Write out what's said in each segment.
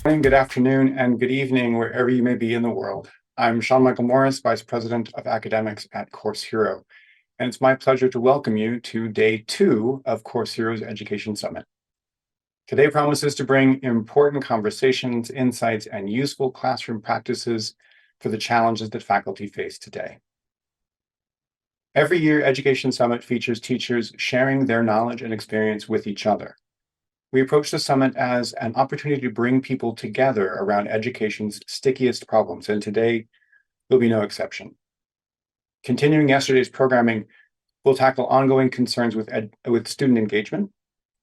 Morning, good afternoon, and good evening, wherever you may be in the world. I'm Sean Michael Morris, Vice President of Academics at Course Hero, and it's my pleasure to welcome you to day 2 of Course Hero's Education Summit. Today promises to bring important conversations, insights, and useful classroom practices for the challenges that faculty face today. Every year, Education Summit features teachers sharing their knowledge and experience with each other. We approach the summit as an opportunity to bring people together around education's stickiest problems, and today will be no exception. Continuing yesterday's programming, we'll tackle ongoing concerns with student engagement,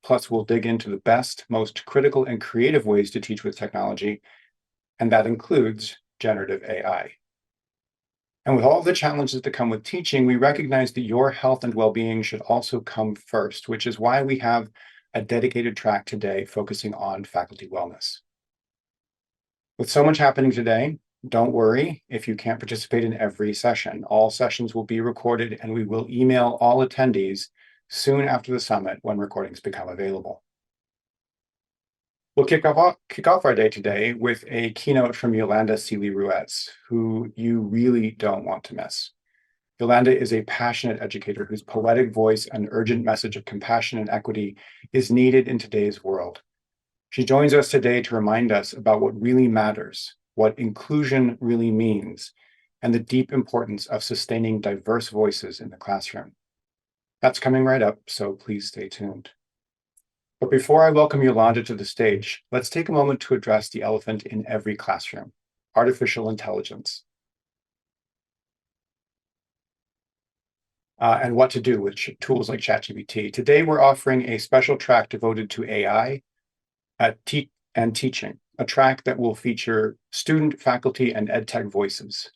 plus we'll dig into the best, most critical and creative ways to teach with technology, and that includes generative AI. And with all the challenges that come with teaching, we recognize that your health and well-being should also come first, which is why we have a dedicated track today focusing on faculty wellness. With so much happening today, don't worry if you can't participate in every session. All sessions will be recorded and we will email all attendees soon after the summit when recordings become available. We'll kick off our day today with a keynote from Yolanda Sealy-Ruiz, who you really don't want to miss. Yolanda is a passionate educator whose poetic voice and urgent message of compassion and equity is needed in today's world. She joins us today to remind us about what really matters, what inclusion really means, and the deep importance of sustaining diverse voices in the classroom. That's coming right up, so please stay tuned. But before I welcome Yolanda to the stage, let's take a moment to address the elephant in every classroom: artificial intelligence. And what to do with tools like ChatGPT. Today, we're offering a special track devoted to AI and teaching, a track that will feature student, faculty, and EdTech voices.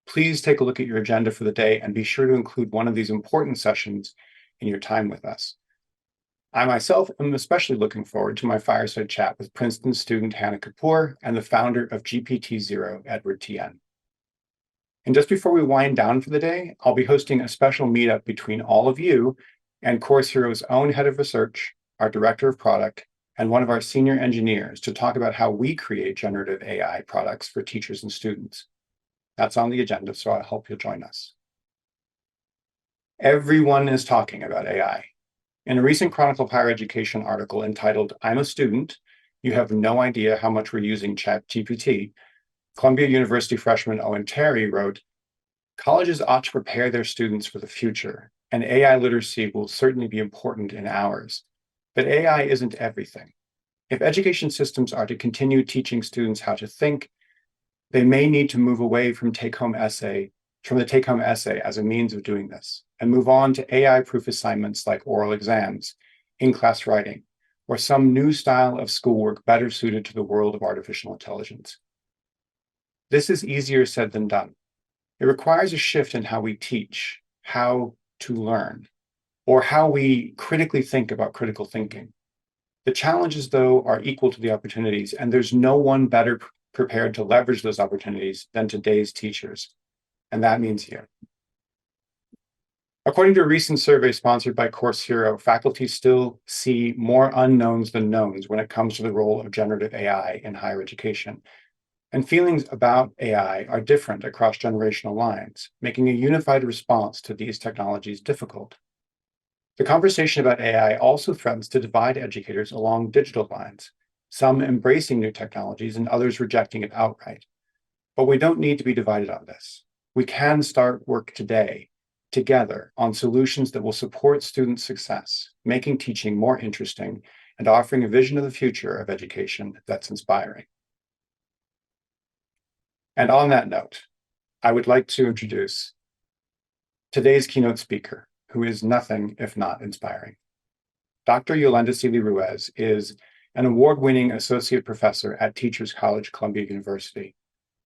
Please take a look at your agenda for the day and be sure to include one of these important sessions in your time with us. I myself am especially looking forward to my fireside chat with Princeton student Hannah Kapoor and the founder of GPT-0, Edward Tien. And just before we wind down for the day, I'll be hosting a special meetup between all of you and Course Hero's own head of research, our director of product, and one of our senior engineers to talk about how we create generative AI products for teachers and students. That's on the agenda, so I hope you'll join us. Everyone is talking about AI. In a recent Chronicle of Higher Education article entitled "I'm a Student, You Have No Idea How Much We're Using ChatGPT," Columbia University freshman Owen Terry wrote, "Colleges ought to prepare their students for the future, and AI literacy will certainly be important in ours. But AI isn't everything. If education systems are to continue teaching students how to think, they may need to move away from the take-home essay as a means of doing this, and move on to AI-proof assignments like oral exams, in-class writing, or some new style of schoolwork better suited to the world of artificial intelligence. This is easier said than done. It requires a shift in how we teach, how to learn, or how we critically think about critical thinking. The challenges, though, are equal to the opportunities, and there's no one better prepared to leverage those opportunities than today's teachers, and that means you. According to a recent survey sponsored by Course Hero, faculty still see more unknowns than knowns when it comes to the role of generative AI in higher education. And feelings about AI are different across generational lines, making a unified response to these technologies difficult. The conversation about AI also threatens to divide educators along digital lines, some embracing new technologies and others rejecting it outright. But we don't need to be divided on this. We can start work today, together, on solutions that will support student success, making teaching more interesting and offering a vision of the future of education that's inspiring. And on that note, I would like to introduce today's keynote speaker, who is nothing if not inspiring. Dr. Yolanda Sealy-Ruiz is an award-winning associate professor at Teachers College, Columbia University.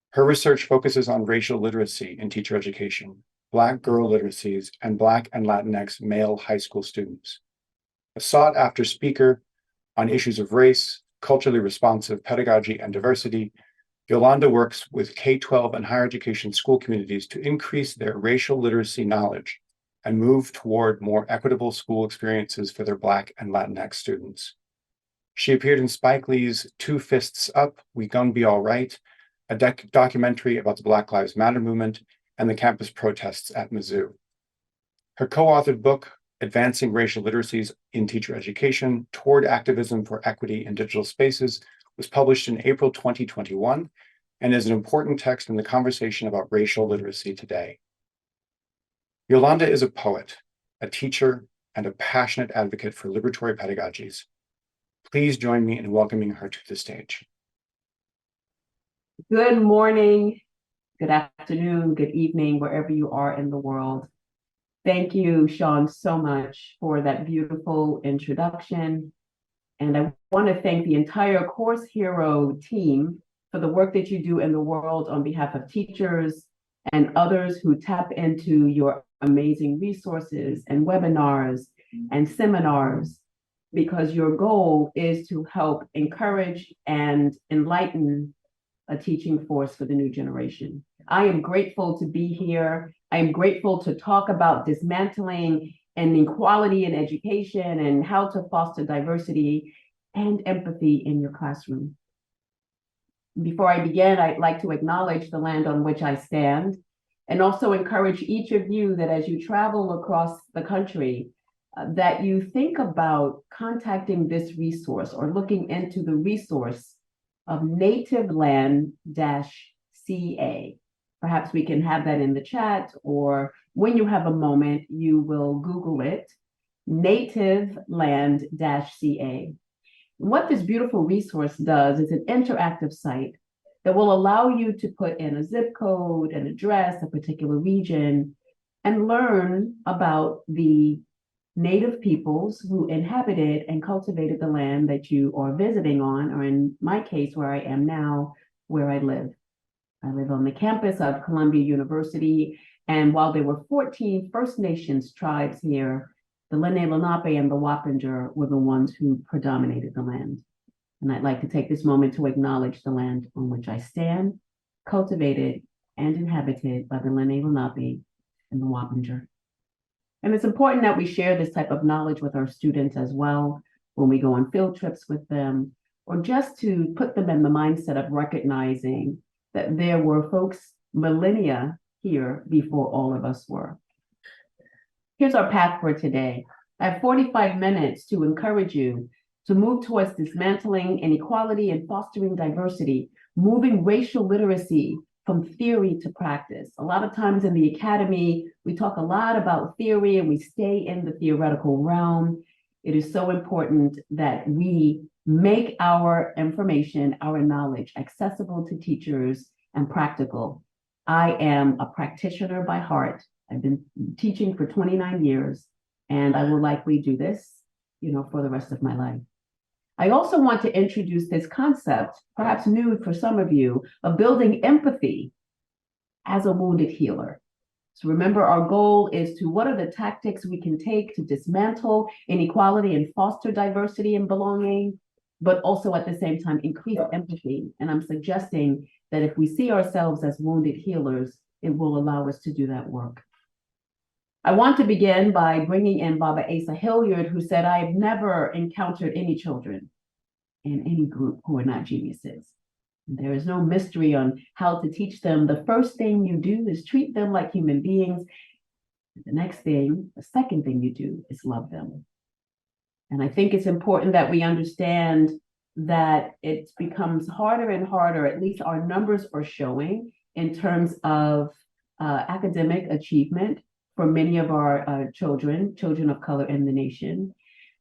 Her research focuses on racial literacy in teacher education, Black girl literacies, and Black and Latinx male high school students. A sought-after speaker on issues of race, culturally responsive pedagogy, and diversity, Yolanda works with K-12 and higher education school communities to increase their racial literacy knowledge and move toward more equitable school experiences for their Black and Latinx students. She appeared in Spike Lee's Two Fists Up, We Gon' Be All Right, a documentary about the Black Lives Matter movement and the campus protests at Mizzou. Her co-authored book, Advancing Racial Literacies in Teacher Education Toward Activism for Equity in Digital Spaces, was published in April 2021 and is an important text in the conversation about racial literacy today. Yolanda is a poet, a teacher, and a passionate advocate for liberatory pedagogies. Please join me in welcoming her to the stage. Good morning, good afternoon, good evening, wherever you are in the world. Thank you, Sean, so much for that beautiful introduction. And I want to thank the entire Course Hero team for the work that you do in the world on behalf of teachers and others who tap into your amazing resources and webinars and seminars, because your goal is to help encourage and enlighten a teaching force for the new generation. I am grateful to be here. I am grateful to talk about dismantling inequality in education and how to foster diversity and empathy in your classroom. Before I begin, I'd like to acknowledge the land on which I stand and also encourage each of you that as you travel across the country, that you think about contacting this resource or looking into the resource of Native Land-CA. Perhaps we can have that in the chat, or when you have a moment, you will Google it, Native Land-CA. What this beautiful resource does is an interactive site that will allow you to put in a zip code, an address, a particular region, and learn about the Native peoples who inhabited and cultivated the land that you are visiting on, or in my case, where I am now, where I live. I live on the campus of Columbia University, and while there were 14 First Nations tribes here, the Lenni Lenape and the Wappinger were the ones who predominated the land. And I'd like to take this moment to acknowledge the land on which I stand, cultivated and inhabited by the Lenni Lenape and the Wappinger. And it's important that we share this type of knowledge with our students as well when we go on field trips with them, or just to put them in the mindset of recognizing that there were folks millennia here before all of us were. Here's our path for today. I have 45 minutes to encourage you to move towards dismantling inequality and fostering diversity, moving racial literacy from theory to practice. A lot of times in the academy, we talk a lot about theory and we stay in the theoretical realm. It is so important that we make our information, our knowledge accessible to teachers and practical. I am a practitioner by heart. I've been teaching for 29 years, and I will likely do this, for the rest of my life. I also want to introduce this concept, perhaps new for some of you, of building empathy as a wounded healer. So remember, our goal is to what are the tactics we can take to dismantle inequality and foster diversity and belonging, but also at the same time increase empathy. And I'm suggesting that if we see ourselves as wounded healers, it will allow us to do that work. I want to begin by bringing in Baba Asa Hilliard, who said, I have never encountered any children in any group who are not geniuses. There is no mystery on how to teach them. The first thing you do is treat them like human beings. The second thing you do is love them. And I think it's important that we understand that it becomes harder and harder, at least our numbers are showing, in terms of academic achievement for many of our children of color in the nation,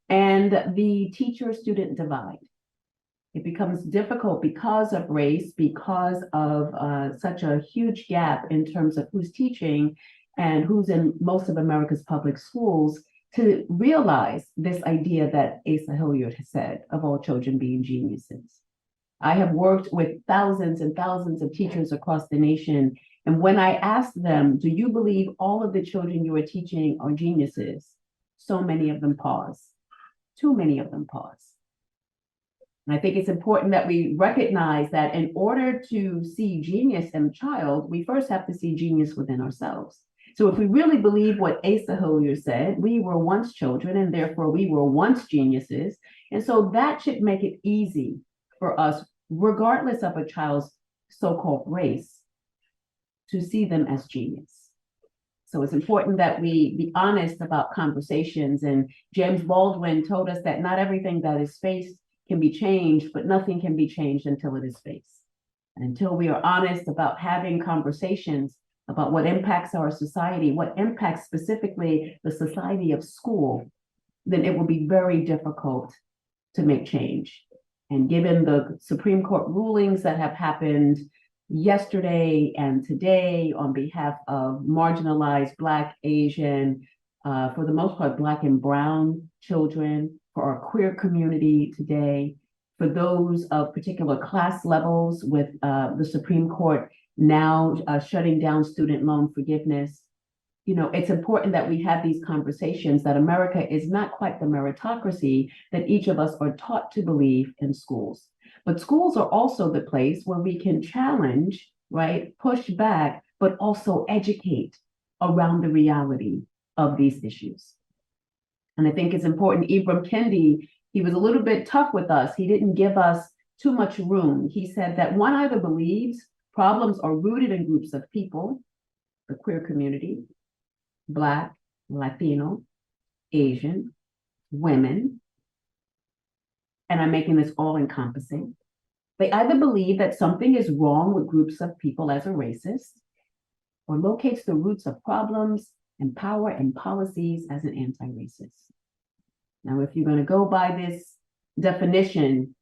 and the teacher-student divide. It becomes difficult because of race, because of such a huge gap in terms of who's teaching and who's in most of America's public schools, to realize this idea that Asa Hilliard has said of all children being geniuses. I have worked with thousands and thousands of teachers across the nation, and when I ask them, do you believe all of the children you are teaching are geniuses? So many of them pause. Too many of them pause. And I think it's important that we recognize that in order to see genius in a child, we first have to see genius within ourselves. So if we really believe what Asa Hilliard said, we were once children and therefore we were once geniuses, And so that should make it easy for us, regardless of a child's so-called race, to see them as genius. So it's important that we be honest about conversations. And James Baldwin told us that not everything that is faced can be changed, but nothing can be changed until it is faced. And until we are honest about having conversations about what impacts our society, what impacts specifically the society of school, then it will be very difficult to make change. And given the Supreme Court rulings that have happened yesterday and today on behalf of marginalized Black, Asian, for the most part, Black and Brown children, for our queer community today, for those of particular class levels with the Supreme Court now shutting down student loan forgiveness. You know, it's important that we have these conversations, that America is not quite the meritocracy that each of us are taught to believe in schools. But schools are also the place where we can challenge, right, push back, but also educate around the reality of these issues. And I think it's important. Ibram Kendi, he was a little bit tough with us. He didn't give us too much room. He said that one either believes problems are rooted in groups of people, the queer community, Black, Latino, Asian, women, and I'm making this all encompassing. They either believe that something is wrong with groups of people as a racist, or locates the roots of problems and power and policies as an anti-racist. Now, if you're going to go by this definition,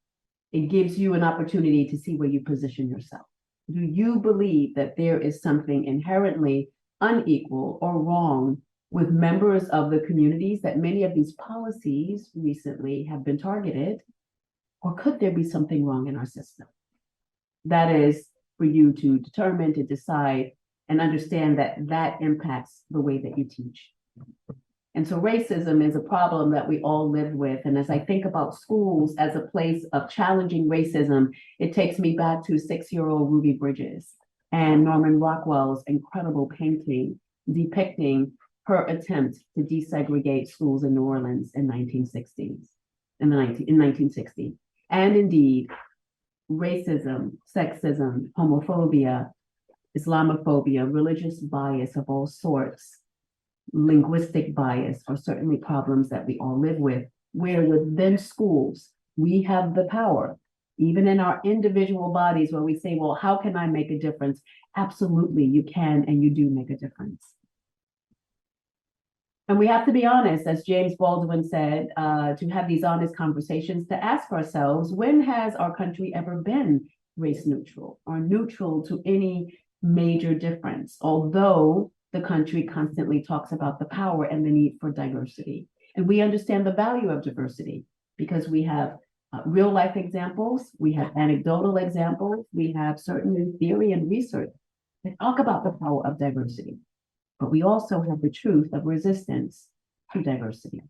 it gives you an opportunity to see where you position yourself. Do you believe that there is something inherently unequal or wrong with members of the communities that many of these policies recently have been targeted? Or could there be something wrong in our system? That is for you to determine, to decide, and understand that that impacts the way that you teach. And so racism is a problem that we all live with. And as I think about schools as a place of challenging racism, it takes me back to 6-year-old Ruby Bridges and Norman Rockwell's incredible painting depicting her attempt to desegregate schools in New Orleans in 1960. And indeed, racism, sexism, homophobia, Islamophobia, religious bias of all sorts, linguistic bias are certainly problems that we all live with, where within schools, we have the power, even in our individual bodies, where we say, well, how can I make a difference? Absolutely, you can, and you do make a difference. And we have to be honest, as James Baldwin said, to have these honest conversations, to ask ourselves, when has our country ever been race neutral or neutral to any major difference? Although the country constantly talks about the power and the need for diversity. And we understand the value of diversity because we have real life examples, we have anecdotal examples, we have certain theory and research that talk about the power of diversity. But we also have the truth of resistance to diversity.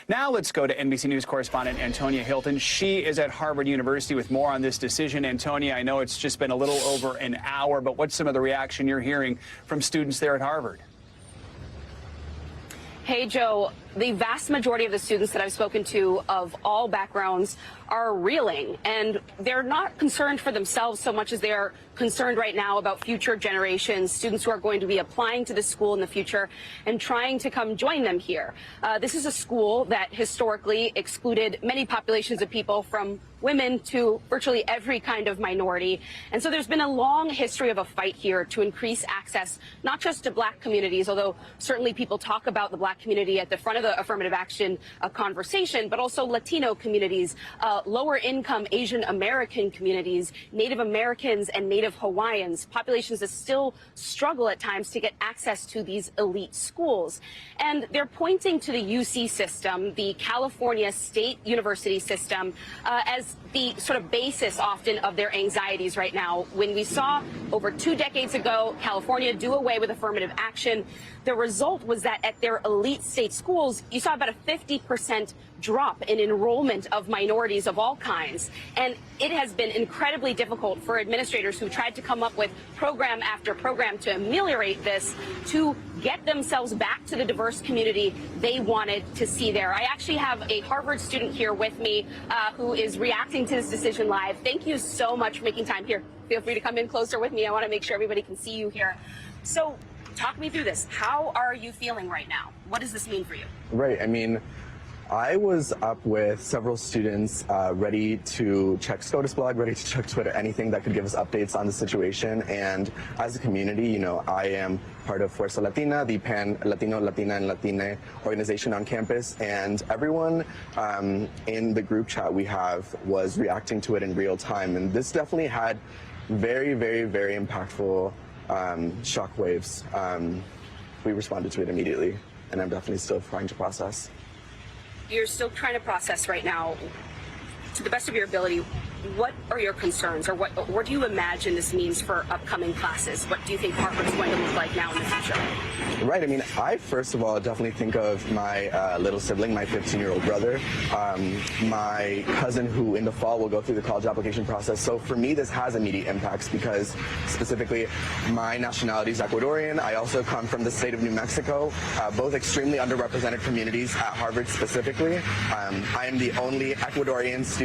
Now let's go to NBC News correspondent Antonia Hilton. She is at Harvard University with more on this decision. Antonia, I know it's just been a little over an hour, but what's some of the reaction you're hearing from students there at Harvard? Hey, Joe, the vast majority of the students that I've spoken to of all backgrounds are reeling, and they're not concerned for themselves so much as they're concerned right now about future generations, students who are going to be applying to the school in the future and trying to come join them here. This is a school that historically excluded many populations of people, from women to virtually every kind of minority. And so there's been a long history of a fight here to increase access, not just to Black communities, although certainly people talk about the Black community at the front of the affirmative action conversation, but also Latino communities, lower income Asian American communities, Native Americans and Native Hawaiians, populations that still struggle at times to get access to these elite schools. And they're pointing to the UC system, the California State University system, as the sort of basis often of their anxieties right now. When we saw over 2 decades ago California do away with affirmative action, the result was that at their elite state schools, schools, you saw about a 50% drop in enrollment of minorities of all kinds. And it has been incredibly difficult for administrators who tried to come up with program after program to ameliorate this, to get themselves back to the diverse community they wanted to see there. I actually have a Harvard student here with me who is reacting to this decision live. Thank you so much for making time here. Feel free to come in closer with me. I want to make sure everybody can see you here. So talk me through this. How are you feeling right now? What does this mean for you? Right. I mean, I was up with several students ready to check SCOTUS blog, ready to check Twitter, anything that could give us updates on the situation. And as a community, you know, I am part of Fuerza Latina, the Pan-Latino, Latina, and Latine organization on campus. And everyone in the group chat we have was reacting to it in real time. And this definitely had very, very, very impactful shockwaves. We responded to it immediately, and I'm definitely still trying to process. You're still trying to process right now. To the best of your ability, what are your concerns, or what do you imagine this means for upcoming classes? What do you think Harvard is going to look like now in the future? Right. I mean, I first of all definitely think of my little sibling, my 15-year-old brother, my cousin who in the fall will go through the college application process. So for me, this has immediate impacts because specifically my nationality is Ecuadorian. I also come from the state of New Mexico, both extremely underrepresented communities at Harvard specifically. I am the only Ecuadorian student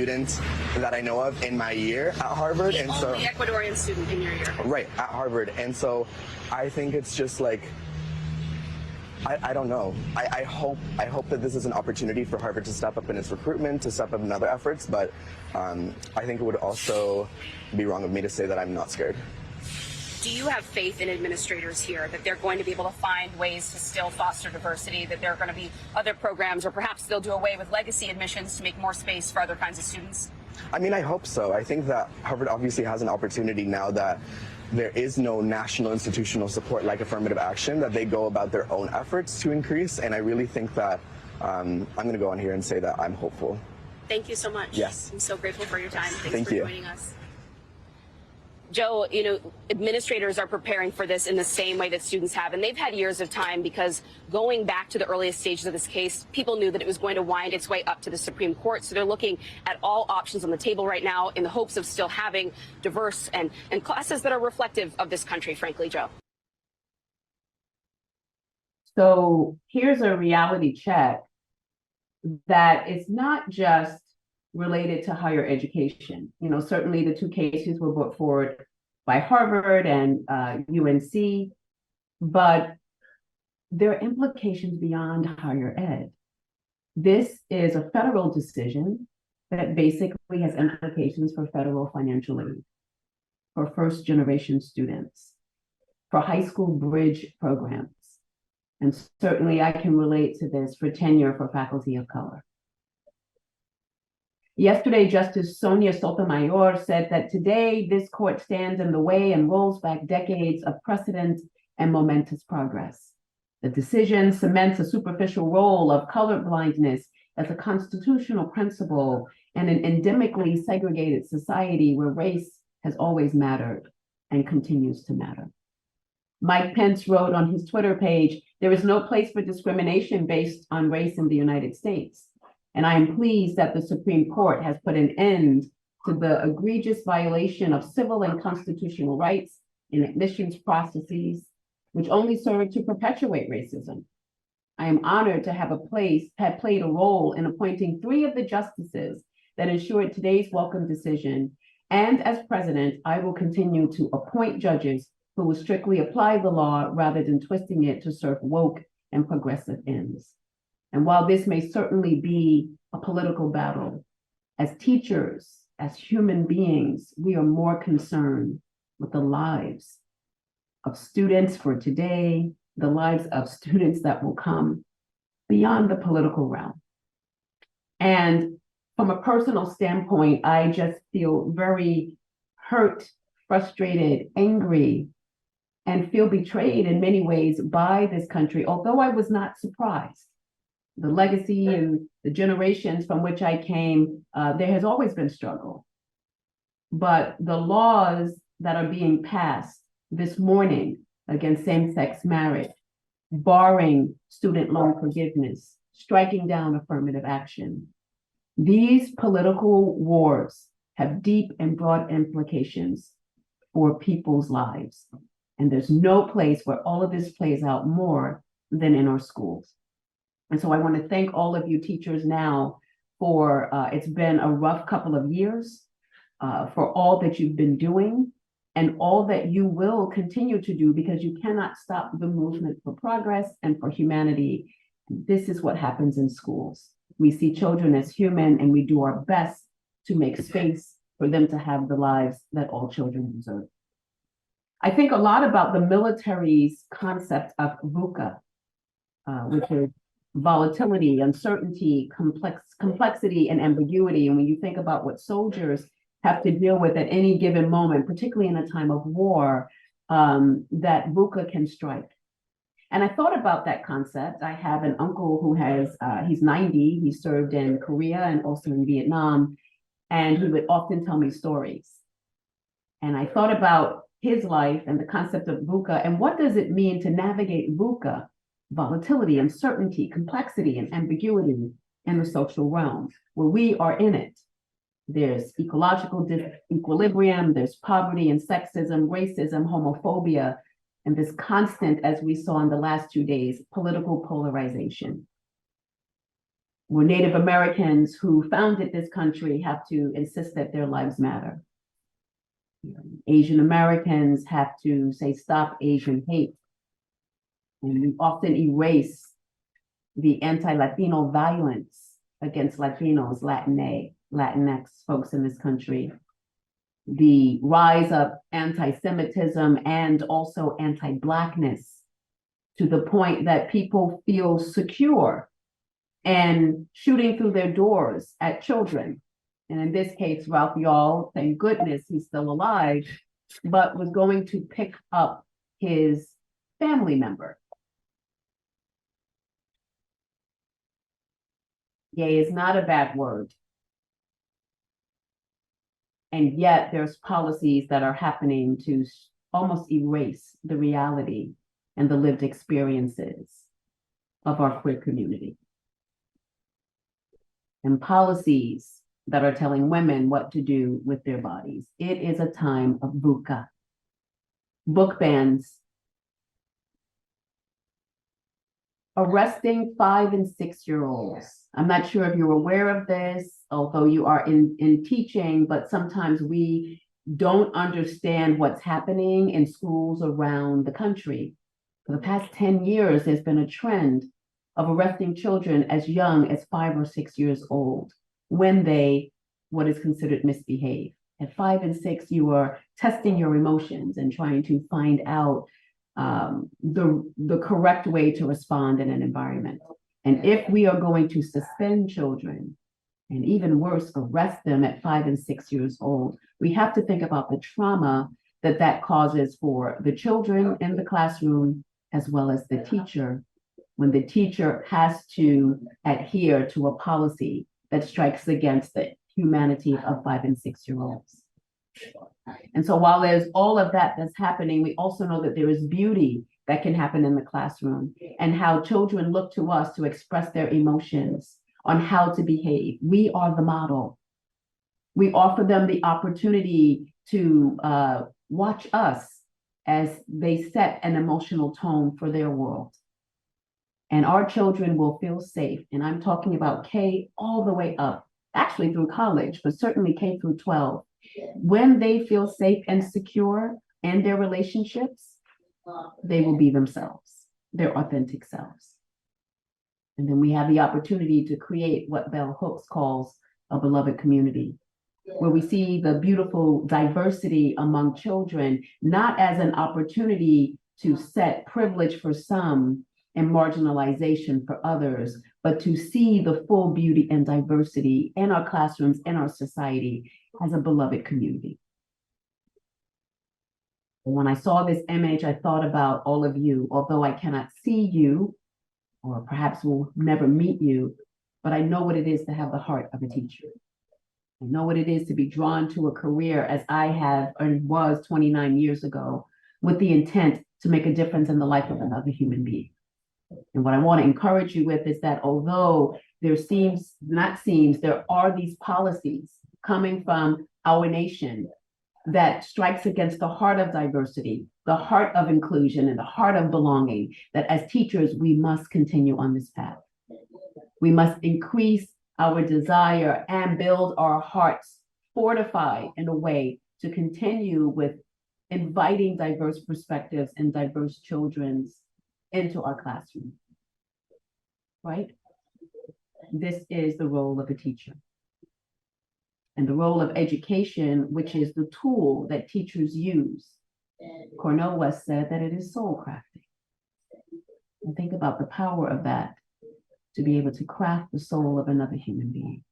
that I know of in my year at Harvard. The only Ecuadorian student in your year. Right, at Harvard. And so I think it's just like, I don't know. I hope that this is an opportunity for Harvard to step up in its recruitment, to step up in other efforts, but I think it would also be wrong of me to say that I'm not scared. Do you have faith in administrators here that they're going to be able to find ways to still foster diversity, that there are going to be other programs, or perhaps they'll do away with legacy admissions to make more space for other kinds of students? I mean, I hope so. I think that Harvard obviously has an opportunity now that there is no national institutional support like affirmative action, that they go about their own efforts to increase. And I really think that I'm going to go on here and say that I'm hopeful. Thank you so much. Yes. I'm so grateful for your time. Thanks Thank for you. joining us. Joe, you know, administrators are preparing for this in the same way that students have, and they've had years of time because going back to the earliest stages of this case, people knew that it was going to wind its way up to the Supreme Court. So they're looking at all options on the table right now in the hopes of still having diverse and classes that are reflective of this country, frankly, Joe. So here's a reality check that is not just related to higher education. You know, certainly the two cases were brought forward by Harvard and UNC, but there are implications beyond higher ed. This is a federal decision that basically has implications for federal financial aid, for first-generation students, for high school bridge programs. And certainly I can relate to this for tenure for faculty of color. Yesterday, Justice Sonia Sotomayor said that today this court stands in the way and rolls back decades of precedent and momentous progress. The decision cements a superficial role of colorblindness as a constitutional principle in an endemically segregated society where race has always mattered and continues to matter. Mike Pence wrote on his Twitter page, "There is no place for discrimination based on race in the United States." And I am pleased that the Supreme Court has put an end to the egregious violation of civil and constitutional rights in admissions processes, which only serve to perpetuate racism. I am honored to have played a role in appointing 3 of the justices that ensured today's welcome decision. And as president, I will continue to appoint judges who will strictly apply the law rather than twisting it to serve woke and progressive ends. And while this may certainly be a political battle, as teachers, as human beings, we are more concerned with the lives of students for today, the lives of students that will come beyond the political realm. And from a personal standpoint, I just feel very hurt, frustrated, angry, and feel betrayed in many ways by this country, although I was not surprised. The legacy and the generations from which I came, there has always been struggle. But the laws that are being passed this morning against same-sex marriage, barring student loan forgiveness, striking down affirmative action. These political wars have deep and broad implications for people's lives. And there's no place where all of this plays out more than in our schools. And so I want to thank all of you teachers now for, it's been a rough couple of years, for all that you've been doing and all that you will continue to do, because you cannot stop the movement for progress and for humanity. This is what happens in schools. We see children as human, and we do our best to make space for them to have the lives that all children deserve. I think a lot about the military's concept of VUCA, which is volatility, uncertainty, complexity, and ambiguity. And when you think about what soldiers have to deal with at any given moment, particularly in a time of war, that VUCA can strike. And I thought about that concept. I have an uncle who has, he's 90, he served in Korea and also in Vietnam, and he would often tell me stories. And I thought about his life and the concept of VUCA, and what does it mean to navigate VUCA, volatility, uncertainty, complexity, and ambiguity in the social realm, where we are in it. There's ecological disequilibrium, there's poverty and sexism, racism, homophobia, and this constant, as we saw in the last 2 days, political polarization. Where Native Americans who founded this country have to insist that their lives matter. Asian Americans have to say, stop Asian hate. And we often erase the anti-Latino violence against Latinos, Latinx folks in this country. The rise of anti-Semitism and also anti-Blackness, to the point that people feel secure and shooting through their doors at children. And in this case, Ralph Yall, thank goodness he's still alive, but was going to pick up his family member. Gay is not a bad word. And yet there's policies that are happening to almost erase the reality and the lived experiences of our queer community. And policies that are telling women what to do with their bodies. It is a time of VUCA. Book bans. Arresting 5- and 6-year-olds. I'm not sure if you're aware of this, although you are in teaching, but sometimes we don't understand what's happening in schools around the country. For the past 10 years, there's been a trend of arresting children as young as 5 or 6 years old when they, what is considered, misbehave. At 5 and 6, you are testing your emotions and trying to find out the correct way to respond in an environment. And if we are going to suspend children, and even worse, arrest them at 5 and 6 years old, we have to think about the trauma that that causes for the children in the classroom, as well as the teacher, when the teacher has to adhere to a policy that strikes against the humanity of 5 and 6-year-olds. And so while there's all of that that's happening, we also know that there is beauty that can happen in the classroom, and how children look to us to express their emotions on how to behave. We are the model. We offer them the opportunity to watch us as they set an emotional tone for their world. And our children will feel safe. And I'm talking about K all the way up, actually through college, but certainly K through 12. When they feel safe and secure in their relationships, they will be themselves, their authentic selves. And then we have the opportunity to create what Bell Hooks calls a beloved community, where we see the beautiful diversity among children, not as an opportunity to set privilege for some and marginalization for others, but to see the full beauty and diversity in our classrooms, in our society, as a beloved community. When I saw this image, I thought about all of you, although I cannot see you, or perhaps will never meet you, but I know what it is to have the heart of a teacher. I know what it is to be drawn to a career as I have or was 29 years ago, with the intent to make a difference in the life of another human being. And what I want to encourage you with is that although there are these policies coming from our nation that strikes against the heart of diversity, the heart of inclusion, and the heart of belonging, that as teachers, we must continue on this path. We must increase our desire and build our hearts fortified in a way to continue with inviting diverse perspectives and diverse children into our classroom, right? This is the role of a teacher. And the role of education, which is the tool that teachers use. Cornel West said that it is soul crafting. And think about the power of that, to be able to craft the soul of another human being,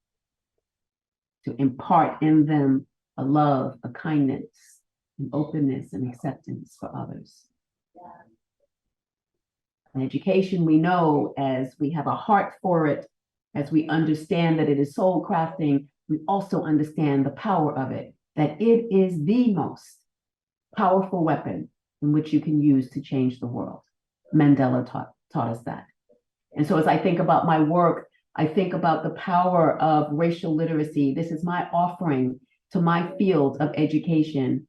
to impart in them a love, a kindness, an openness, and acceptance for others. In education, we know, as we have a heart for it, as we understand that it is soul crafting, we also understand the power of it, that it is the most powerful weapon in which you can use to change the world. Mandela taught us that. And so as I think about my work, I think about the power of racial literacy. This is my offering to my field of education.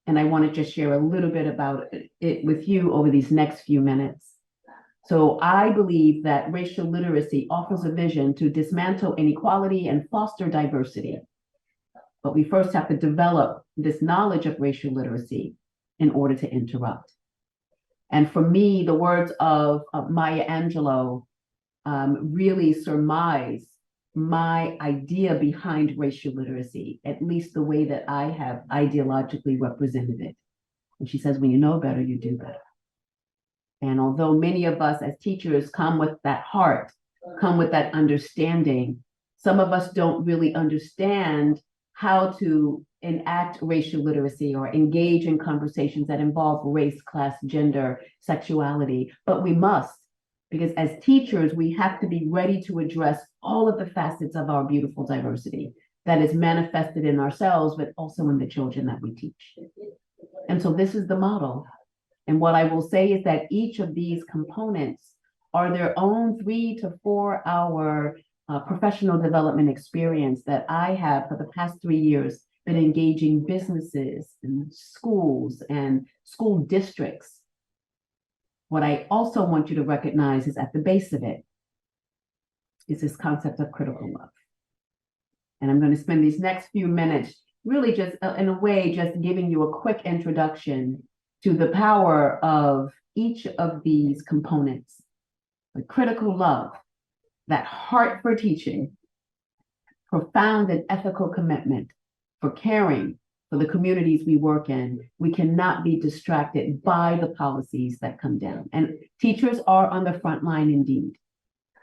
And I want to just share a little bit about it with you over these next few minutes. So I believe that racial literacy offers a vision to dismantle inequality and foster diversity. But we first have to develop this knowledge of racial literacy in order to interrupt. And for me, the words of Maya Angelou really surmise my idea behind racial literacy, at least the way that I have ideologically represented it. And she says, when you know better, you do better. And although many of us as teachers come with that heart, come with that understanding, some of us don't really understand how to enact racial literacy or engage in conversations that involve race, class, gender, sexuality, but we must, because as teachers, we have to be ready to address all of the facets of our beautiful diversity that is manifested in ourselves, but also in the children that we teach. And so this is the model. And what I will say is that each of these components are their own 3 to 4 hour professional development experience that I have for the past 3 years been engaging businesses and schools and school districts. What I also want you to recognize is at the base of it is this concept of critical love. And I'm going to spend these next few minutes really just in a way, just giving you a quick introduction to the power of each of these components. The critical love, that heart for teaching, profound and ethical commitment for caring for the communities we work in. We cannot be distracted by the policies that come down. And teachers are on the front line indeed.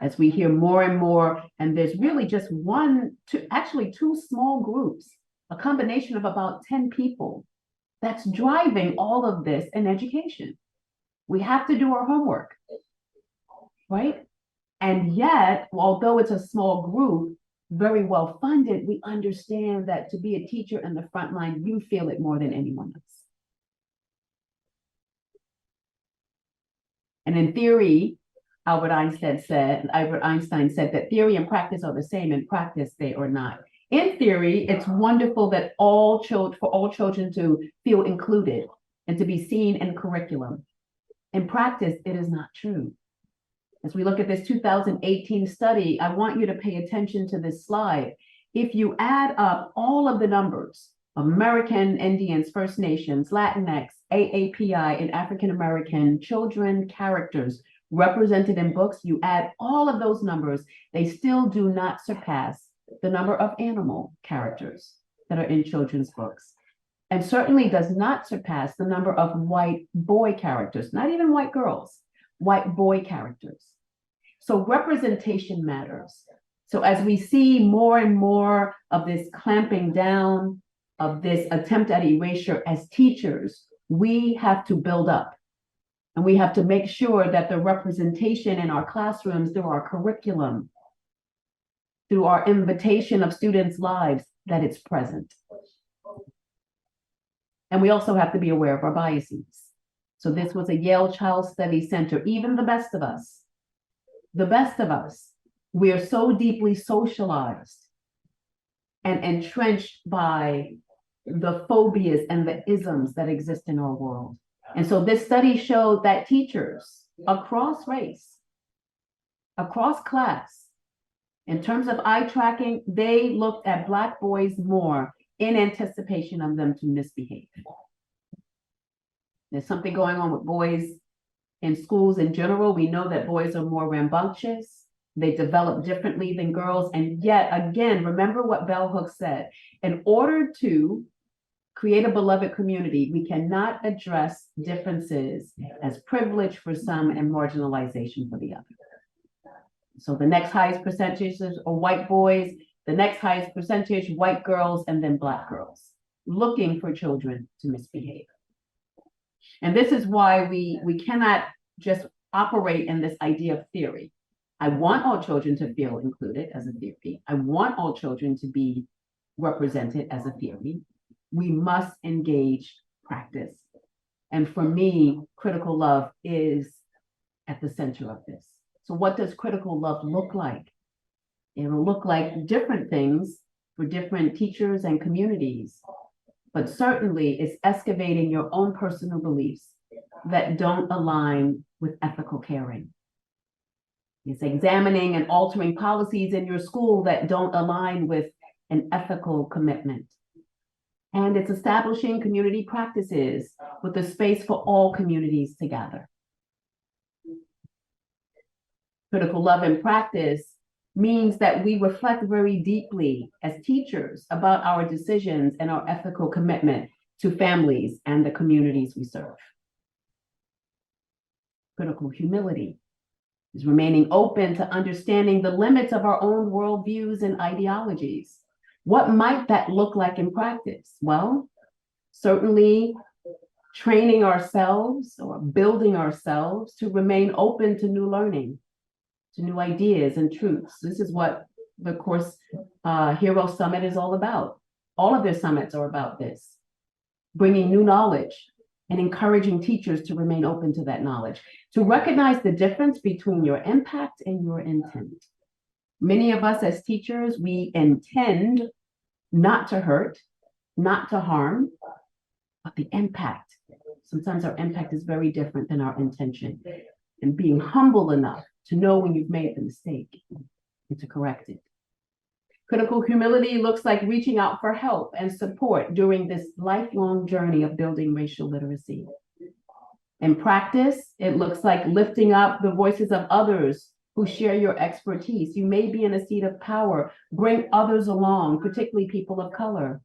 As we hear more and more, and there's really just two small groups, a combination of about 10 people that's driving all of this in education. We have to do our homework, right? And yet, although it's a small group, very well funded, we understand that to be a teacher in the front line, you feel it more than anyone else. And in theory, Albert Einstein said that theory and practice are the same. In practice, they are not. In theory, it's wonderful that for all children to feel included and to be seen in curriculum. In practice, it is not true. As we look at this 2018 study, I want you to pay attention to this slide. If you add up all of the numbers, American Indians, First Nations, Latinx, AAPI, and African American children characters represented in books, you add all of those numbers, they still do not surpass the number of animal characters that are in children's books, and certainly does not surpass the number of white boy characters, not even white girls, white boy characters. So representation matters. So as we see more and more of this clamping down, of this attempt at erasure as teachers, we have to build up. And we have to make sure that the representation in our classrooms, through our curriculum, through our invitation of students' lives, that it's present. And we also have to be aware of our biases. So this was a Yale Child Study Center. Even the best of us the best of us, we are so deeply socialized and entrenched by the phobias and the isms that exist in our world. And so this study showed that teachers across race, across class, in terms of eye tracking, they looked at Black boys more in anticipation of them to misbehave. There's something going on with boys in schools in general. We know that boys are more rambunctious. They develop differently than girls. And yet again, remember what Bell Hooks said, in order to create a beloved community, we cannot address differences as privilege for some and marginalization for the other. So the next highest percentages are white boys, the next highest percentage, white girls, and then Black girls, looking for children to misbehave. And this is why we cannot just operate in this idea of theory. I want all children to feel included as a theory. I want all children to be represented as a theory. We must engage practice. And for me, critical love is at the center of this. So what does critical love look like? It will look like different things for different teachers and communities, but certainly it's excavating your own personal beliefs that don't align with ethical caring. It's examining and altering policies in your school that don't align with an ethical commitment. And it's establishing community practices with a space for all communities to gather. Critical love in practice means that we reflect very deeply as teachers about our decisions and our ethical commitment to families and the communities we serve. Critical humility is remaining open to understanding the limits of our own worldviews and ideologies. What might that look like in practice? Well, certainly training ourselves or building ourselves to remain open to new learning, to new ideas and truths. This is what the Course Hero Summit is all about. All of their summits are about this, bringing new knowledge and encouraging teachers to remain open to that knowledge, to recognize the difference between your impact and your intent. Many of us as teachers, we intend not to hurt, not to harm, but the impact. Sometimes our impact is very different than our intention. And being humble enough to know when you've made the mistake and to correct it. Critical humility looks like reaching out for help and support during this lifelong journey of building racial literacy. In practice, it looks like lifting up the voices of others who share your expertise. You may be in a seat of power. Bring others along, particularly people of color,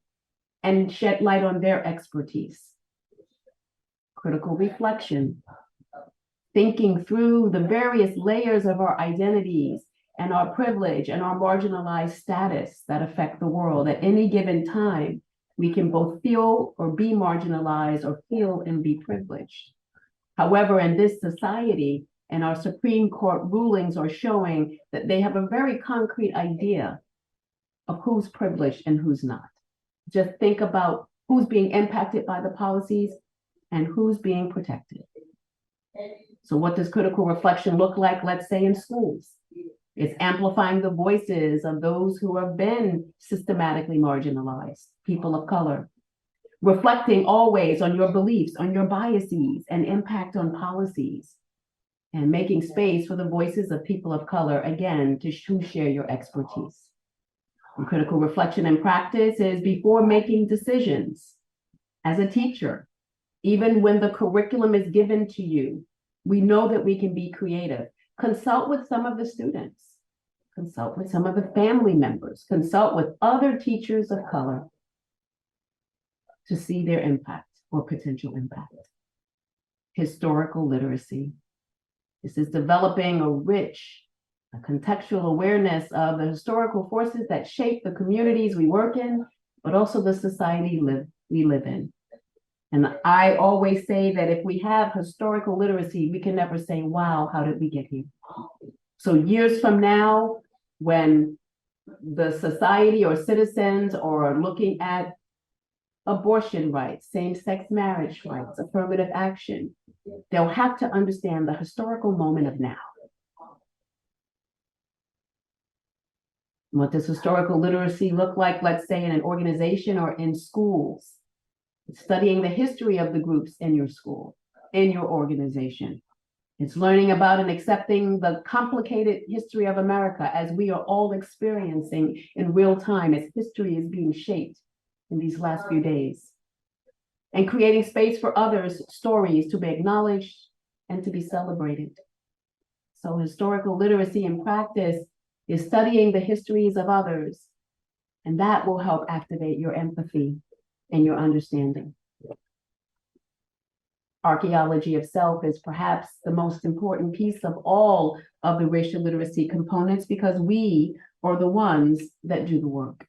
and shed light on their expertise. Critical reflection, thinking through the various layers of our identities and our privilege and our marginalized status that affect the world. At any given time, we can both feel or be marginalized or feel and be privileged. However, in this society, and our Supreme Court rulings are showing that they have a very concrete idea of who's privileged and who's not. Just think about who's being impacted by the policies and who's being protected. So what does critical reflection look like, let's say, in schools? It's amplifying the voices of those who have been systematically marginalized, people of color. Reflecting always on your beliefs, on your biases and impact on policies. And making space for the voices of people of color, again, to share your expertise. And critical reflection and practice is before making decisions. As a teacher, even when the curriculum is given to you, we know that we can be creative. Consult with some of the students. Consult with some of the family members. Consult with other teachers of color to see their impact or potential impact. Historical literacy. This is developing a rich, contextual awareness of the historical forces that shape the communities we work in, but also the society we live in. And I always say that if we have historical literacy, we can never say, wow, how did we get here? So years from now, when the society or citizens are looking at abortion rights, same-sex marriage rights, affirmative action, they'll have to understand the historical moment of now. What does historical literacy look like, let's say, in an organization or in schools? It's studying the history of the groups in your school, in your organization. It's learning about and accepting the complicated history of America as we are all experiencing in real time as history is being shaped in these last few days. And creating space for others' stories to be acknowledged and to be celebrated. So historical literacy in practice is studying the histories of others, and that will help activate your empathy and your understanding. Archaeology of self is perhaps the most important piece of all of the racial literacy components because we are the ones that do the work.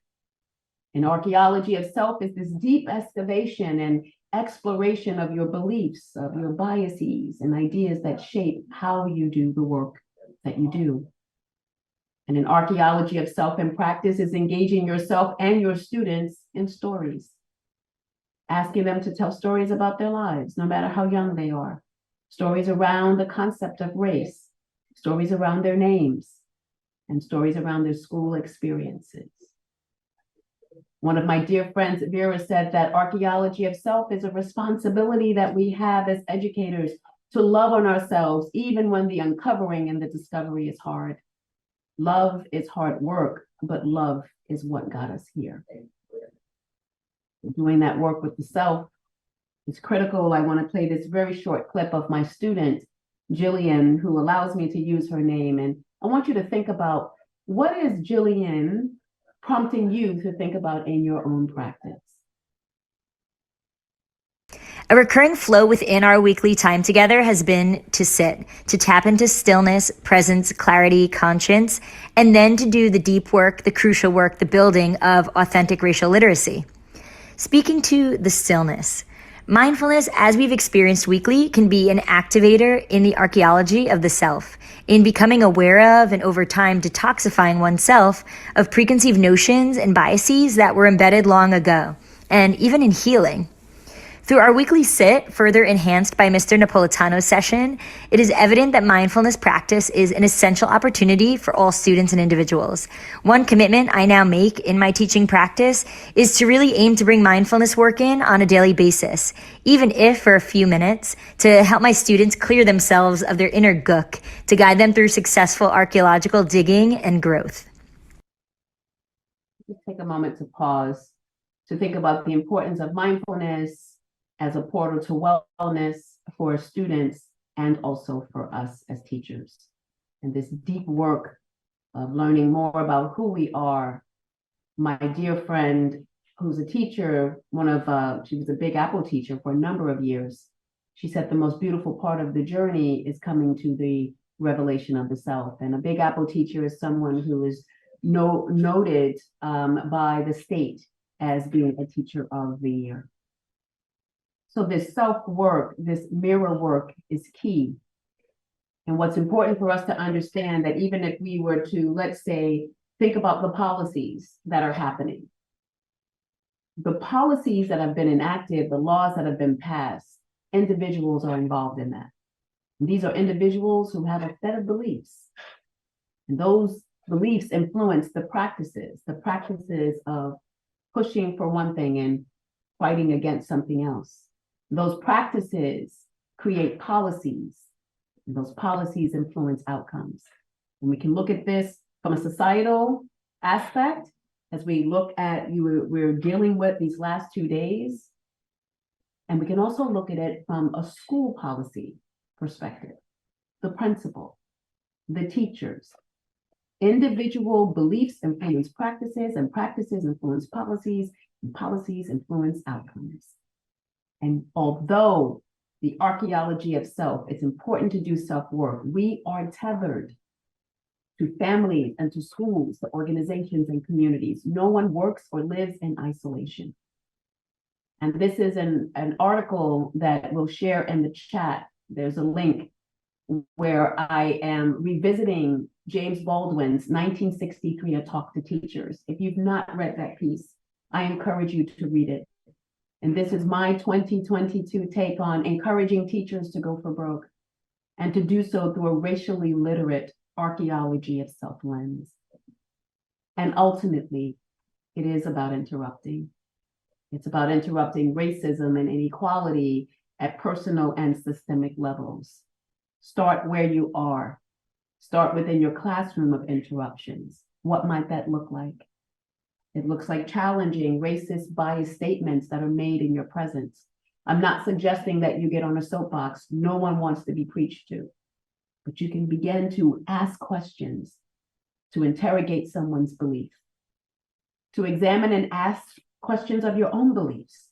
And archaeology of self is this deep excavation and exploration of your beliefs, of your biases and ideas that shape how you do the work that you do. And an archaeology of self in practice is engaging yourself and your students in stories, asking them to tell stories about their lives, no matter how young they are, stories around the concept of race, stories around their names, and stories around their school experiences. One of my dear friends, Vera, said that archaeology of self is a responsibility that we have as educators to love on ourselves, even when the uncovering and the discovery is hard. Love is hard work, but love is what got us here. Doing that work with the self is critical. I want to play this very short clip of my student, Jillian, who allows me to use her name. And I want you to think about, what is Jillian prompting you to think about in your own practice? A recurring flow within our weekly time together has been to sit, to tap into stillness, presence, clarity, conscience, and then to do the deep work, the crucial work, the building of authentic racial literacy. Speaking to the stillness, mindfulness, as we've experienced weekly, can be an activator in the archaeology of the self, in becoming aware of and over time detoxifying oneself of preconceived notions and biases that were embedded long ago, and even in healing. Through our weekly sit, further enhanced by Mr. Napolitano's session, it is evident that mindfulness practice is an essential opportunity for all students and individuals. One commitment I now make in my teaching practice is to really aim to bring mindfulness work in on a daily basis, even if for a few minutes, to help my students clear themselves of their inner gook, to guide them through successful archaeological digging and growth. Just take a moment to pause, to think about the importance of mindfulness as a portal to wellness for students and also for us as teachers. And this deep work of learning more about who we are. My dear friend, who's a teacher, she was a Big Apple teacher for a number of years. She said the most beautiful part of the journey is coming to the revelation of the self. And a Big Apple teacher is someone who is noted by the state as being a teacher of the year. So this self-work, this mirror work is key. And what's important for us to understand that even if we were to, let's say, think about the policies that are happening, the policies that have been enacted, the laws that have been passed, individuals are involved in that. And these are individuals who have a set of beliefs. And those beliefs influence the practices of pushing for one thing and fighting against something else. Those practices create policies, and those policies influence outcomes. And we can look at this from a societal aspect as we look at we're dealing with these last 2 days. And we can also look at it from a school policy perspective. The principal, the teachers, individual beliefs influence practices, and practices influence policies, and policies influence outcomes. And although the archaeology of self, it's important to do self-work, we are tethered to families and to schools, to organizations and communities. No one works or lives in isolation. And this is an article that we'll share in the chat. There's a link where I am revisiting James Baldwin's 1963, A Talk to Teachers. If you've not read that piece, I encourage you to read it. And this is my 2022 take on encouraging teachers to go for broke and to do so through a racially literate archaeology of self lens. And ultimately, it is about interrupting. It's about interrupting racism and inequality at personal and systemic levels. Start where you are. Start within your classroom of interruptions. What might that look like? It looks like challenging racist bias statements that are made in your presence. I'm not suggesting that you get on a soapbox. No one wants to be preached to. But you can begin to ask questions, to interrogate someone's belief, to examine and ask questions of your own beliefs,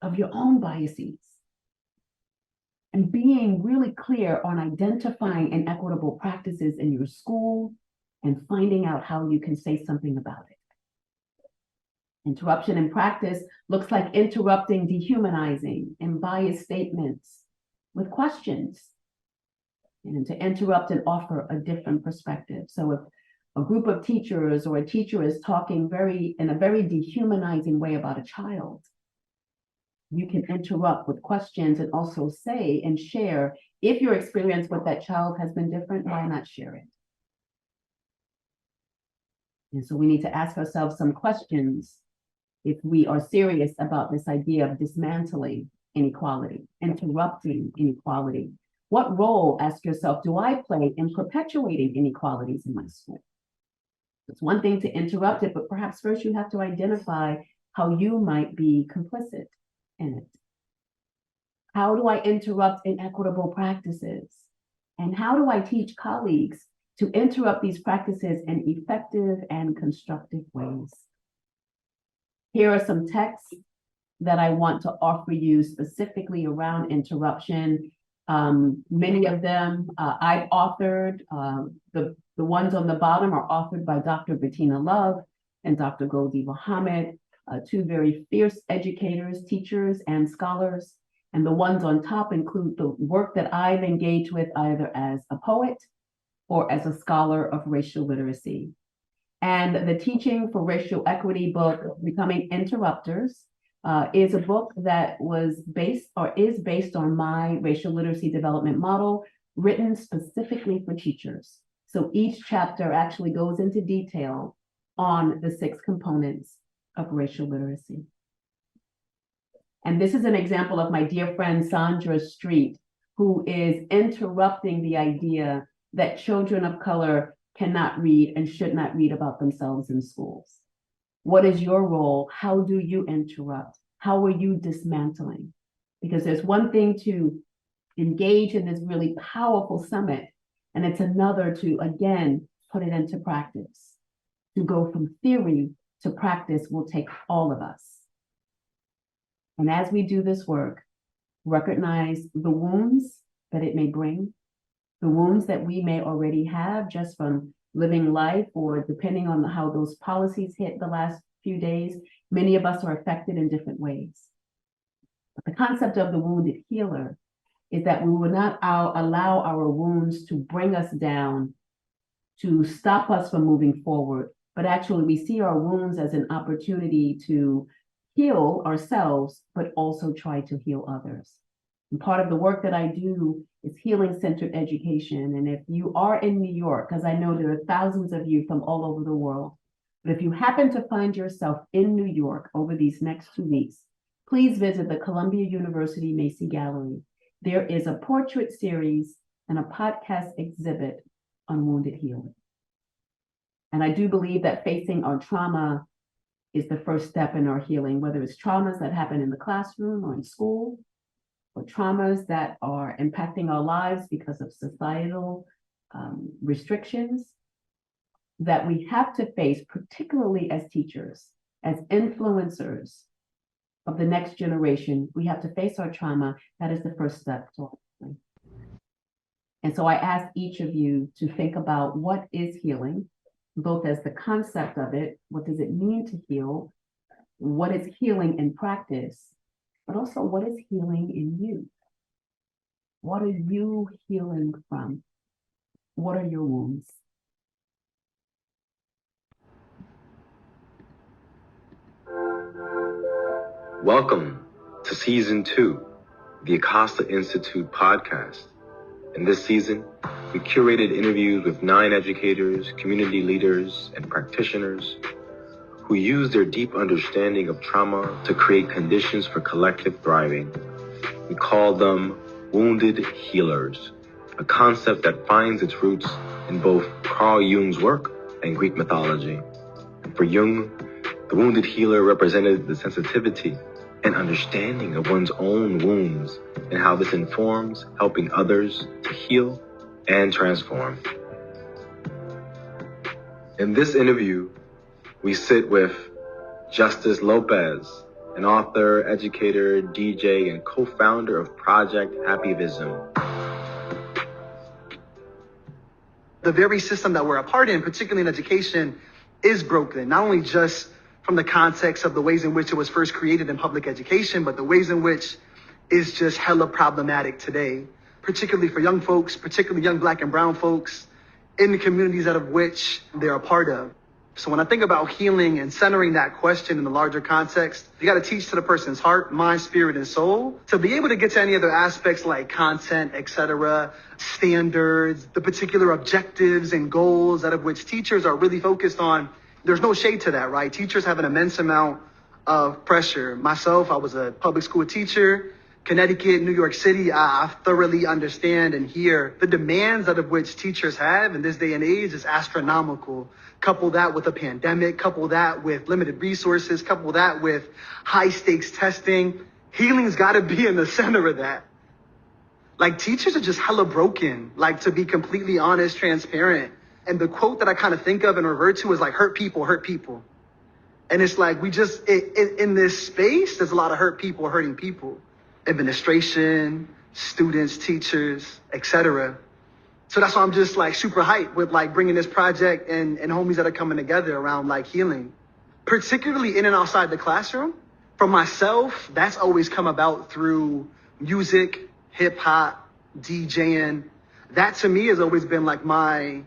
of your own biases, and being really clear on identifying inequitable practices in your school and finding out how you can say something about it. Interruption in practice looks like interrupting, dehumanizing, and biased statements with questions, and to interrupt and offer a different perspective. So if a group of teachers or a teacher is talking in a very dehumanizing way about a child, you can interrupt with questions and also say and share, if your experience with that child has been different, why not share it? And so we need to ask ourselves some questions if we are serious about this idea of dismantling inequality, interrupting inequality. What role, ask yourself, do I play in perpetuating inequalities in my school? It's one thing to interrupt it, but perhaps first you have to identify how you might be complicit in it. How do I interrupt inequitable practices? And how do I teach colleagues to interrupt these practices in effective and constructive ways? Here are some texts that I want to offer you specifically around interruption. Many of them I've authored. The ones on the bottom are authored by Dr. Bettina Love and Dr. Goldie Mohammed, two very fierce educators, teachers, and scholars. And the ones on top include the work that I've engaged with either as a poet or as a scholar of racial literacy. And the Teaching for Racial Equity book, Becoming Interrupters, is a book that was based or is based on my racial literacy development model, written specifically for teachers. So each chapter actually goes into detail on the 6 components of racial literacy. And this is an example of my dear friend Sandra Street, who is interrupting the idea that children of color cannot read and should not read about themselves in schools. What is your role? How do you interrupt? How are you dismantling? Because there's one thing to engage in this really powerful summit, and it's another to, again, put it into practice. To go from theory to practice will take all of us. And as we do this work, recognize the wounds that it may bring, the wounds that we may already have just from living life, or depending on how those policies hit the last few days, many of us are affected in different ways. But the concept of the wounded healer is that we will not allow our wounds to bring us down, to stop us from moving forward, but actually we see our wounds as an opportunity to heal ourselves, but also try to heal others. And part of the work that I do is healing-centered education. And if you are in New York, because I know there are thousands of you from all over the world, but if you happen to find yourself in New York over these next 2 weeks, please visit the Columbia University Macy Gallery. There is a portrait series and a podcast exhibit on wounded healing. And I do believe that facing our trauma is the first step in our healing, whether it's traumas that happen in the classroom or in school, or traumas that are impacting our lives because of societal restrictions that we have to face, particularly as teachers, as influencers of the next generation. We have to face our trauma. That is the first step to healing. And so I ask each of you to think about what is healing, both as the concept of it, what does it mean to heal, what is healing in practice, but also what is healing in you? What are you healing from? What are your wounds? Welcome to Season 2, the Acosta Institute podcast. In this season, we curated interviews with 9 educators, community leaders, and practitioners who use their deep understanding of trauma to create conditions for collective thriving. We call them wounded healers, a concept that finds its roots in both Carl Jung's work and Greek mythology. And for Jung, the wounded healer represented the sensitivity and understanding of one's own wounds and how this informs helping others to heal and transform. In this interview, we sit with Justice Lopez, an author, educator, DJ, and co-founder of Project Happyvism. The very system that we're a part in, particularly in education, is broken, not only just from the context of the ways in which it was first created in public education, but the ways in which it's just hella problematic today, particularly for young folks, particularly young Black and brown folks in the communities out of which they're a part of. So when I think about healing and centering that question in the larger context, you got to teach to the person's heart, mind, spirit, and soul to be able to get to any other aspects like content, etc., standards, the particular objectives and goals out of which teachers are really focused on. There's no shade to that, right? Teachers have an immense amount of pressure. Myself, I was a public school teacher. Connecticut, New York City, I thoroughly understand and hear the demands out of which teachers have in this day and age is astronomical. Couple that with a pandemic, couple that with limited resources, couple that with high stakes testing. Healing's got to be in the center of that. Like, teachers are just hella broken, like, to be completely honest, transparent. And the quote that I kind of think of and revert to is like, hurt people hurt people. And it's like, we just, in this space, there's a lot of hurt people hurting people. Administration, students, teachers, etc. So that's why I'm just like super hyped with like bringing this project and homies that are coming together around like healing, particularly in and outside the classroom. For myself, that's always come about through music, hip hop, DJing. That to me has always been like my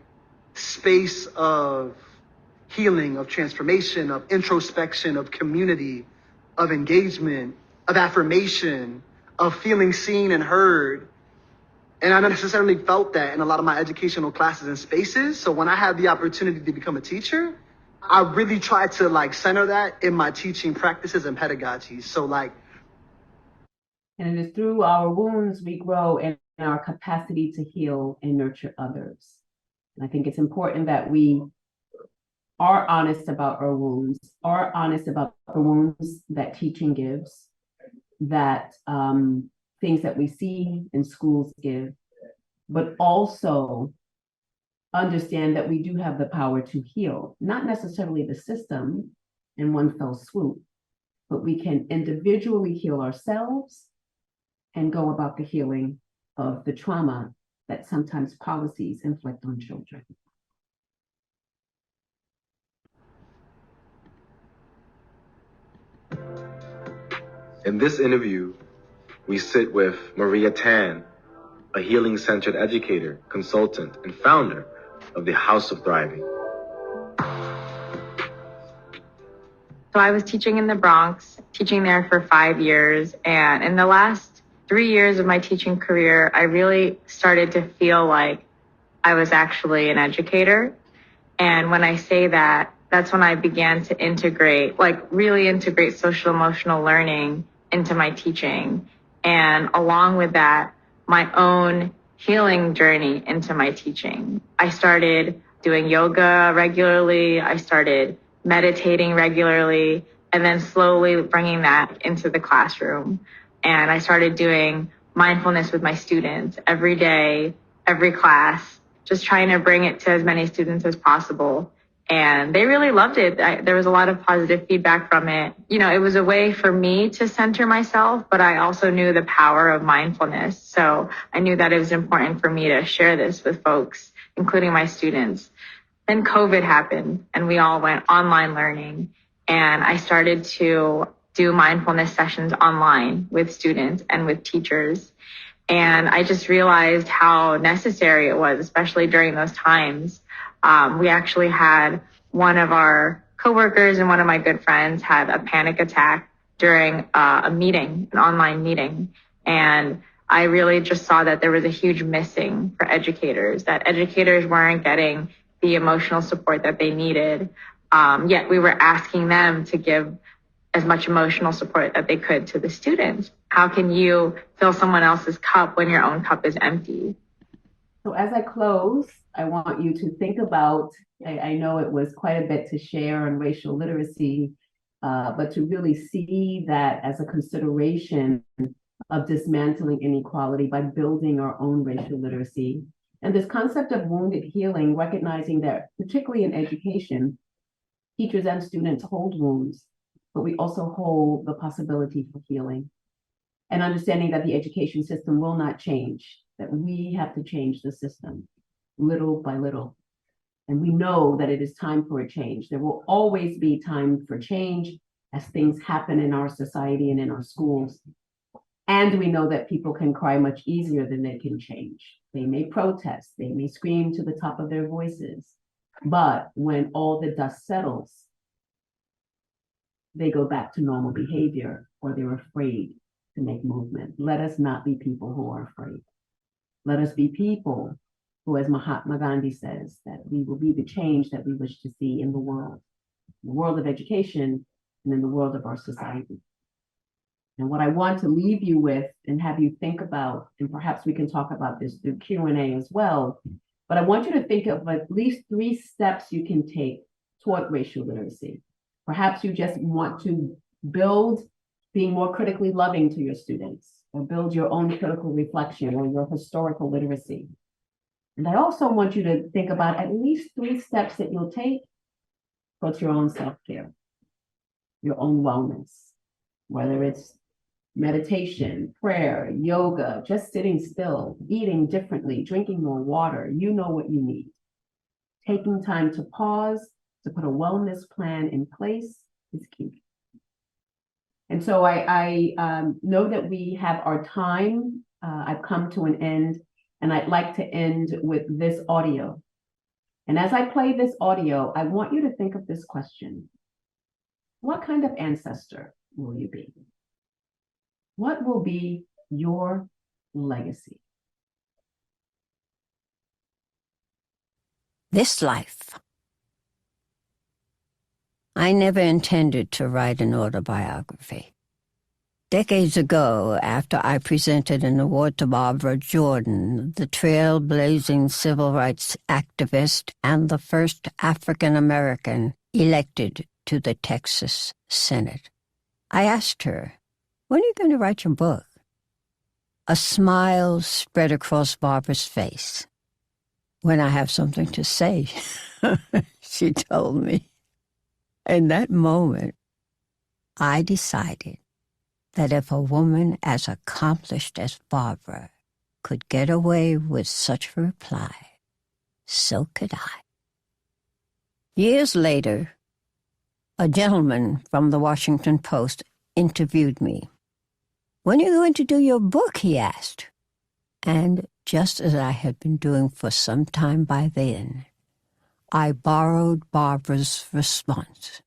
space of healing, of transformation, of introspection, of community, of engagement, of affirmation, of feeling seen and heard. And I necessarily felt that in a lot of my educational classes and spaces. So when I had the opportunity to become a teacher, I really tried to like center that in my teaching practices and pedagogies. So like. And it is through our wounds we grow in our capacity to heal and nurture others. And I think it's important that we are honest about our wounds, are honest about the wounds that teaching gives, that things that we see in schools give, but also understand that we do have the power to heal, not necessarily the system in one fell swoop, but we can individually heal ourselves and go about the healing of the trauma that sometimes policies inflict on children. In this interview, we sit with Maria Tan, a healing-centered educator, consultant, and founder of the House of Thriving. So I was teaching in the Bronx, teaching there for 5 years. And in the last 3 years of my teaching career, I really started to feel like I was actually an educator. And when I say that, that's when I began to integrate, like really integrate social emotional learning into my teaching. And along with that, my own healing journey into my teaching. I started doing yoga regularly. I started meditating regularly, and then slowly bringing that into the classroom. And I started doing mindfulness with my students every day, every class, just trying to bring it to as many students as possible. And they really loved it. There was a lot of positive feedback from it. You know, it was a way for me to center myself, but I also knew the power of mindfulness. So I knew that it was important for me to share this with folks, including my students. Then COVID happened and we all went online learning. And I started to do mindfulness sessions online with students and with teachers. And I just realized how necessary it was, especially during those times. We actually had one of our coworkers and one of my good friends had a panic attack during a meeting, an online meeting. And I really just saw that there was a huge missing for educators, that educators weren't getting the emotional support that they needed. Yet we were asking them to give as much emotional support that they could to the students. How can you fill someone else's cup when your own cup is empty? So as I close, I want you to think about, I know it was quite a bit to share on racial literacy, but to really see that as a consideration of dismantling inequality by building our own racial literacy. And this concept of wounded healing, recognizing that particularly in education, teachers and students hold wounds, but we also hold the possibility for healing. And understanding that the education system will not change, that we have to change the system little by little. And we know that it is time for a change. There will always be time for change as things happen in our society and in our schools. And we know that people can cry much easier than they can change. They may protest, they may scream to the top of their voices, but when all the dust settles, they go back to normal behavior or they're afraid to make movement. Let us not be people who are afraid. Let us be people who, as Mahatma Gandhi says, that we will be the change that we wish to see in the world of education and in the world of our society. And what I want to leave you with and have you think about, and perhaps we can talk about this through Q&A as well, but I want you to think of at least 3 steps you can take toward racial literacy. Perhaps you just want to build being more critically loving to your students, or build your own critical reflection or your historical literacy. And I also want you to think about at least 3 steps that you'll take towards your own self-care, your own wellness, whether it's meditation, prayer, yoga, just sitting still, eating differently, drinking more water. You know what you need. Taking time to pause, to put a wellness plan in place is key. And so I know that we have our time. I've come to an end, and I'd like to end with this audio. And as I play this audio, I want you to think of this question. What kind of ancestor will you be? What will be your legacy? This life. I never intended to write an autobiography. Decades ago, after I presented an award to Barbara Jordan, the trailblazing civil rights activist and the first African-American elected to the Texas Senate, I asked her, "When are you going to write your book?" A smile spread across Barbara's face. "When I have something to say," she told me. In that moment, I decided that if a woman as accomplished as Barbara could get away with such a reply, so could I. Years later, a gentleman from the Washington Post interviewed me. "When are you going to do your book?" he asked. And just as I had been doing for some time by then, I borrowed Barbara's response.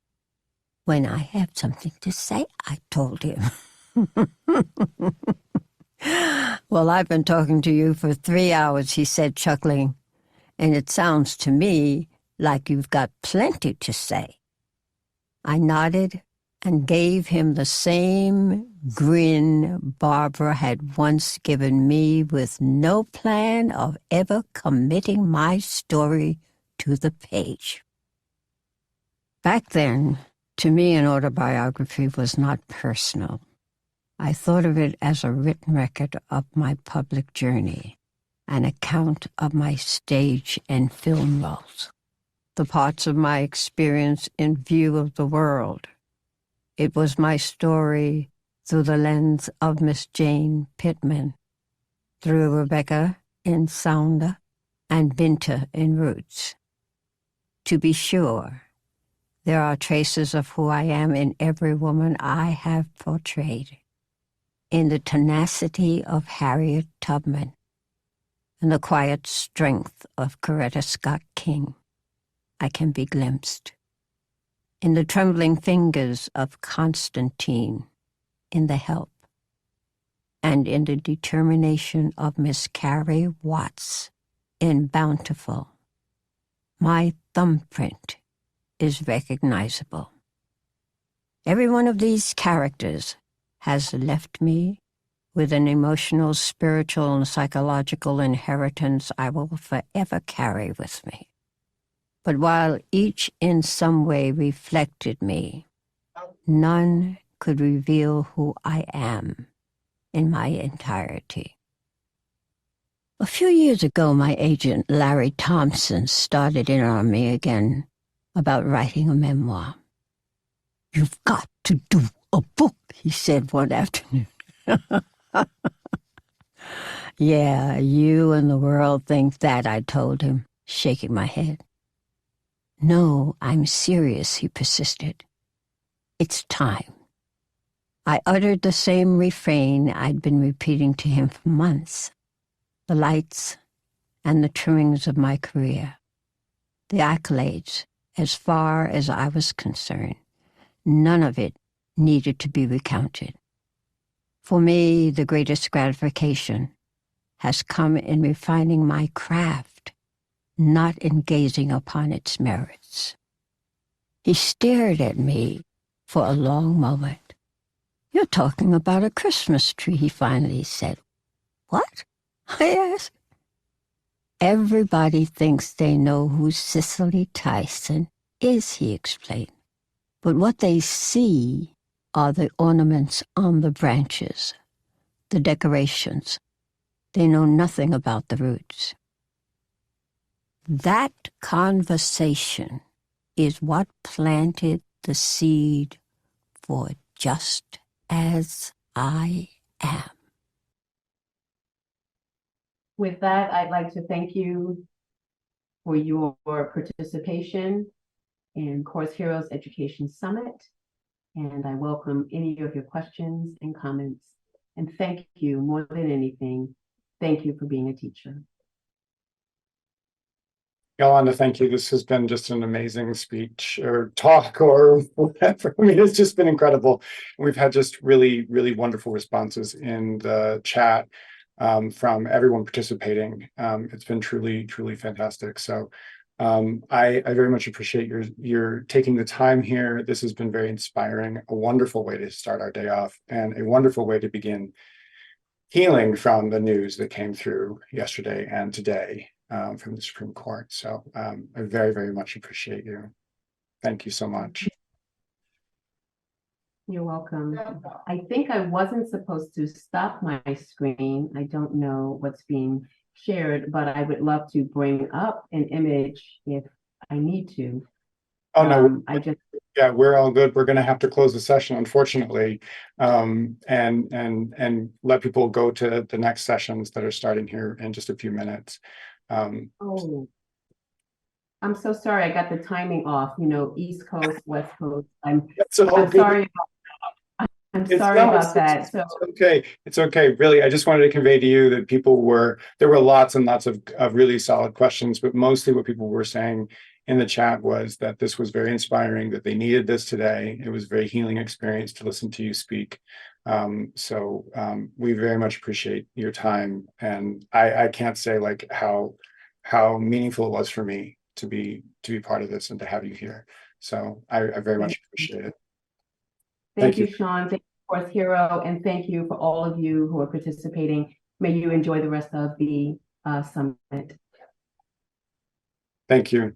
"When I have something to say," I told him. "Well, I've been talking to you for 3 hours," he said, chuckling, "and it sounds to me like you've got plenty to say." I nodded and gave him the same grin Barbara had once given me, with no plan of ever committing my story to the page. Back then, to me, an autobiography was not personal. I thought of it as a written record of my public journey, an account of my stage and film roles, the parts of my experience in view of the world. It was my story through the lens of Miss Jane Pittman, through Rebecca in Sounda and Binta in Roots. To be sure, there are traces of who I am in every woman I have portrayed, in the tenacity of Harriet Tubman, and the quiet strength of Coretta Scott King. I can be glimpsed in the trembling fingers of Constantine in The Help, and in the determination of Miss Carrie Watts in Bountiful. My thumbprint is recognizable. Every one of these characters has left me with an emotional, spiritual, and psychological inheritance I will forever carry with me. But while each in some way reflected me, none could reveal who I am in my entirety. A few years ago, my agent, Larry Thompson, started in on me again about writing a memoir. "You've got to do a book," he said one afternoon. "Yeah, you and the world think that," I told him, shaking my head. "No, I'm serious," he persisted. "It's time." I uttered the same refrain I'd been repeating to him for months. The lights and the trimmings of my career, the accolades, as far as I was concerned, none of it needed to be recounted. For me, the greatest gratification has come in refining my craft, not in gazing upon its merits. He stared at me for a long moment. "You're talking about a Christmas tree," he finally said. "What?" I asked. "Everybody thinks they know who Cicely Tyson is," he explained. "But what they see are the ornaments on the branches, the decorations. They know nothing about the roots." That conversation is what planted the seed for Just As I Am. With that, I'd like to thank you for your participation in Course Heroes Education Summit. And I welcome any of your questions and comments. And thank you more than anything. Thank you for being a teacher. Yolanda, thank you. This has been just an amazing speech or talk or whatever. I mean, it's just been incredible. We've had just really, really wonderful responses in the chat from everyone participating. It's been truly, truly fantastic. So I very much appreciate your taking the time here. This has been very inspiring, a wonderful way to start our day off, and a wonderful way to begin healing from the news that came through yesterday and today from the Supreme Court. So I very, very much appreciate you. Thank you so much. You're welcome. I think I wasn't supposed to stop my screen. I don't know what's being shared, but I would love to bring up an image if I need to. Oh, no, Yeah, we're all good. We're going to have to close the session, unfortunately, and let people go to the next sessions that are starting here in just a few minutes. Oh, I'm so sorry. I got the timing off. You know, East Coast, West Coast. I'm sorry. I'm sorry about that. So okay. It's okay. Really, I just wanted to convey to you that there were lots and lots of really solid questions, but mostly what people were saying in the chat was that this was very inspiring, that they needed this today. It was a very healing experience to listen to you speak. So we very much appreciate your time. And I can't say like how meaningful it was for me to be part of this and to have you here. So I very much appreciate it. Thank you, Sean. Thank you, Course Hero, and thank you for all of you who are participating. May you enjoy the rest of the summit. Thank you.